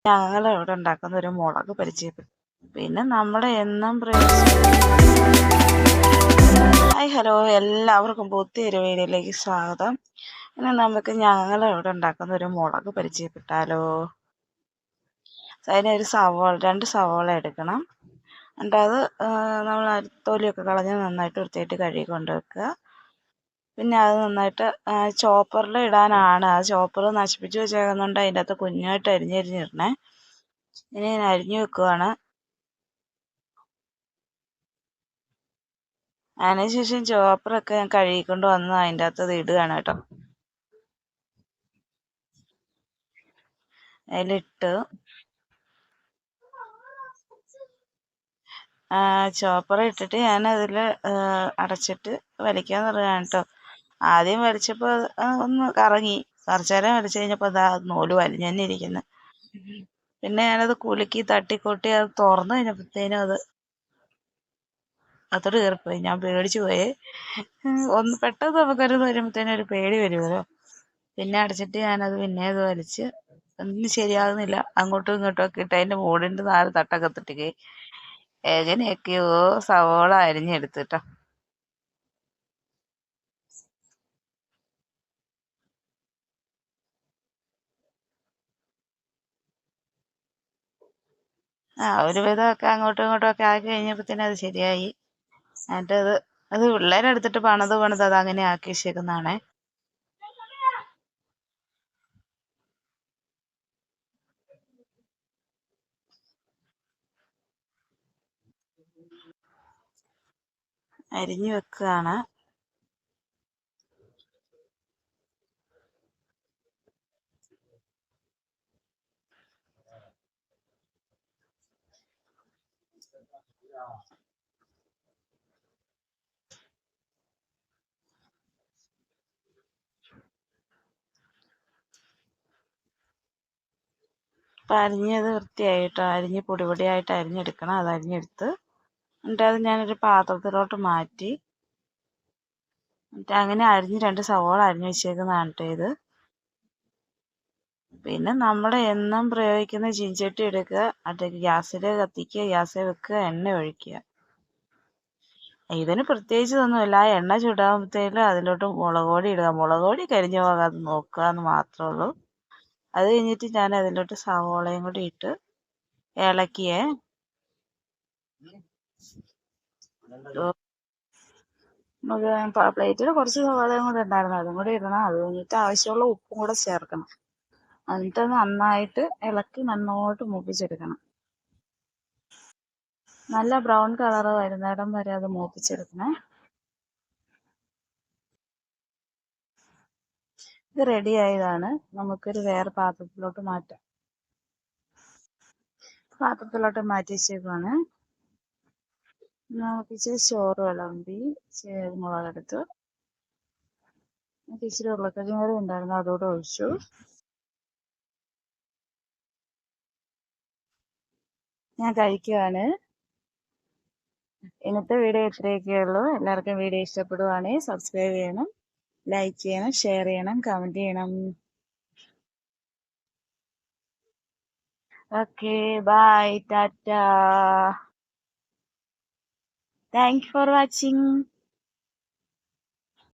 ഞങ്ങളിവിടെ ഉണ്ടാക്കുന്ന ഒരു മുളക് പരിചയപ്പെട്ടു. പിന്നെ നമ്മുടെ എന്നും ഹായ് ഹലോ, എല്ലാവർക്കും പുതിയൊരു വീഡിയോയിലേക്ക് സ്വാഗതം. ഇനി നമുക്ക് ഞങ്ങളിവിടെ ഉണ്ടാക്കുന്ന ഒരു മുളക് പരിചയപ്പെട്ടാലോ. അതിനൊരു രണ്ട് സവോള എടുക്കണം. എന്നിട്ട് അത് നമ്മൾ തൊലിയൊക്കെ കളഞ്ഞ് നന്നായിട്ട് വൃത്തിയായിട്ട് കഴുകി കൊണ്ടുവെക്കുക. പിന്നെ അത് നന്നായിട്ട് ചോപ്പറിൽ ഇടാനാണ്. ആ ചോപ്പർ നശിപ്പിച്ച് വെച്ചേക്കുന്നുണ്ട്. അതിൻ്റെ അകത്ത് കുഞ്ഞായിട്ട് അരിഞ്ഞിടണേ. ഇനി ഞാൻ അരിഞ്ഞു വെക്കുവാണ്. അതിനുശേഷം ചോപ്പറൊക്കെ ഞാൻ കഴുകിക്കൊണ്ട് വന്ന് അതിൻ്റെ അകത്ത് ഇത് ഇടുകയാണ് കേട്ടോ. അതിലിട്ട് ചോപ്പർ ഇട്ടിട്ട് ഞാൻ അതിൽ അടച്ചിട്ട് വലിക്കാൻ തുടങ്ങുകയാണ് കേട്ടോ. ആദ്യം വലിച്ചപ്പോൾ ഒന്ന് കറങ്ങി. കുറച്ച് നേരം വലിച്ചു കഴിഞ്ഞപ്പോൾ അതാ നൂല് വലിഞ്ഞു തന്നെ ഇരിക്കുന്നു. പിന്നെ ഞാനത് കുലുക്കി തട്ടിക്കൊട്ടി അത് തുറന്നു കഴിഞ്ഞപ്പോഴത്തേനും അതോട് കയറിപ്പോയി. ഞാൻ പേടിച്ചു പോയേ. ഒന്ന് പെട്ടെന്ന് നമുക്കൊരു വരുമ്പോഴത്തേനും ഒരു പേടി വരുമല്ലോ. പിന്നെ അടച്ചിട്ട് ഞാനത് പിന്നെ അത് വലിച്ച് ഒന്നും ശരിയാകുന്നില്ല. അങ്ങോട്ടും ഇങ്ങോട്ടും ഒക്കെ ഇട്ട് അതിൻ്റെ മൂടിൻ്റെ 4 തട്ടൊക്കെ തട്ടിക്കേ എങ്ങനെയൊക്കെയോ സവോള അരിഞ്ഞെടുത്തിട്ടോ. ഒരു വിധമൊക്കെ അങ്ങോട്ടും ഇങ്ങോട്ടും ഒക്കെ ആക്കി കഴിഞ്ഞപ്പോഴത്തേനും അത് ശരിയായി. എന്നിട്ട് അത് പിള്ളേരെടുത്തിട്ട് പണിത് അത് അങ്ങനെ ആക്കി വെച്ചേക്കുന്നതാണേ. അരിഞ്ഞു വെക്കുകയാണ്. അപ്പം അരിഞ്ഞത് വൃത്തിയായിട്ടോ, അരിഞ്ഞ് പൊടിയായിട്ട് അരിഞ്ഞെടുക്കണം. അത് അരിഞ്ഞെടുത്ത് എന്നിട്ട് അത് ഞാനൊരു പാത്രത്തിലോട്ട് മാറ്റി. എന്നിട്ട് അങ്ങനെ അരിഞ്ഞ് 2 സവോള അരിഞ്ഞ് വെച്ചേക്കുന്നതാണ് കേട്ടോ ഇത്. പിന്നെ നമ്മൾ എന്നും പ്രയോഗിക്കുന്ന ചീഞ്ചട്ടി എടുക്കുക, അതിലേക്ക് ഗ്യാസിൽ കത്തിക്കുക, ഗ്യാസിൽ വെക്കുക, എണ്ണ ഒഴിക്കുക. ഇതിന് പ്രത്യേകിച്ച് ഒന്നുമില്ല. എണ്ണ ചൂടാകുമ്പോഴത്തേലും അതിലോട്ട് മുളക് പൊടി ഇടുക. മുളക് പൊടി കരിഞ്ഞു പോകാതെ നോക്കുക എന്ന് മാത്രമേ ഉള്ളൂ. അത് കഴിഞ്ഞിട്ട് ഞാൻ അതിലോട്ട് സവോളയും കൂടി ഇട്ട് ഇളക്കിയേ. പ്ലേറ്റിൽ കുറച്ച് സവാളയും കൂടെ ഉണ്ടായിരുന്നു, അതും കൂടി ഇടണം. അത് കഴിഞ്ഞിട്ട് ആവശ്യമുള്ള ഉപ്പും കൂടെ ചേർക്കണം. എന്നിട്ട് നന്നായിട്ട് ഇളക്കി നന്നായിട്ട് മൂപ്പിച്ചെടുക്കണം. നല്ല ബ്രൗൺ കളർ വരുന്നിടം വരെ അത് മൂപ്പിച്ചെടുക്കണേ. ഇത് റെഡി ആയതാണ്. നമുക്കൊരു വേറെ പാത്രത്തിലോട്ട് മാറ്റാം. മാറ്റി വെച്ചേക്കുവാണ്. നമുക്ക് ഇച്ചിരി ചോറ് വിളമ്പി മുളകെടുത്ത് ഇച്ചിരി ഉരുളക്കിഴങ്ങ് കറി ഉണ്ടായിരുന്നു, അതോടെ ഒഴിച്ചു. ഞാൻ കഴിക്കുവാണ്. ഇന്നത്തെ വീഡിയോ ഇത്രയൊക്കെയുള്ളൂ. എല്ലാവർക്കും വീഡിയോ ഇഷ്ടപ്പെടുവാണെങ്കിൽ സബ്സ്ക്രൈബ് ചെയ്യണം, ലൈക്ക് ചെയ്യണം, ഷെയർ ചെയ്യണം, കമൻറ്റ് ചെയ്യണം. Okay, bye, tata. Thanks for watching.